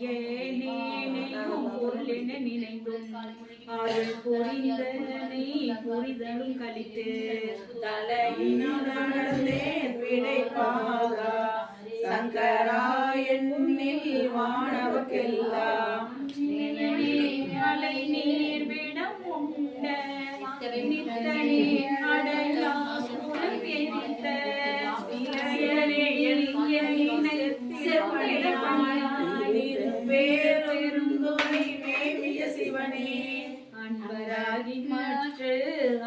ஐயனேனையும் பொருளென நினைந்தும் அருள் புரிந்தனை புரிதலும் கலித்து தலையினேன் விடைப்பாக சங்கரா என்னில் வானவர்க்கெல்லாம் அலை நீர் விடம் உண்ட நித்தனே அடையா எரித்த பேருந்துரை மேவிய சிவனே அன்பராகி மற்ற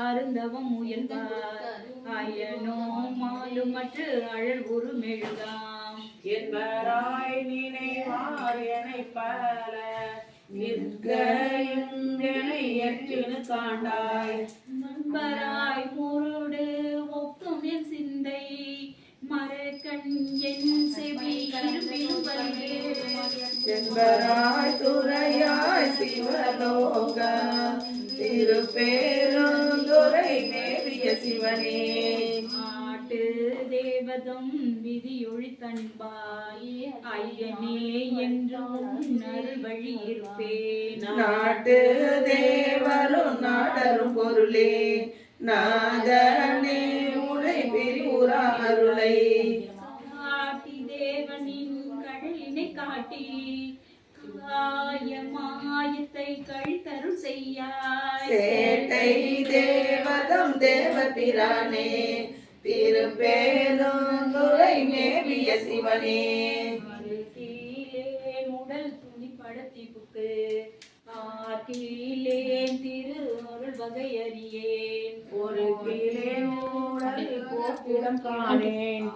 அருந்தவம் முயன்பார் அயனோ மாலும் மற்ற அழல் ஒரு மெழுகாம் என்பராய் நினைவார் எனை பல நிற்க எங்களை எற்றினு காண்டாய் நண்பராய் முருடு ஒக்கும் என் சிந்தை மரக்கண் என் செவி என்பராய் துறையாய் சிவலோக திருப்பேருந்துரை மேவிய சிவனே ஆட்டு தேவதம் விதியொழி தன்பாய் ஐயனே என்றும் நல்வழி இருப்பேன் நாட்டு தேவரும் நாடரும் பொருளே நாதனே உனை பிரிவுரா அருளை காட்டி தேவனின் கழலினை காட்டி மாயத்தை கழித்தருள் செய்யாய் சேட்டை தேவதம் தேவபிரானே திருப்பேருந்துரை மேவிய சிவனே உடல் துணி படத்தி புக்கு ஆக்கிலேன் திரு அருள் வகையறியேன் ஒரு கீழே ஊடல் போக்கிடம் காணேன்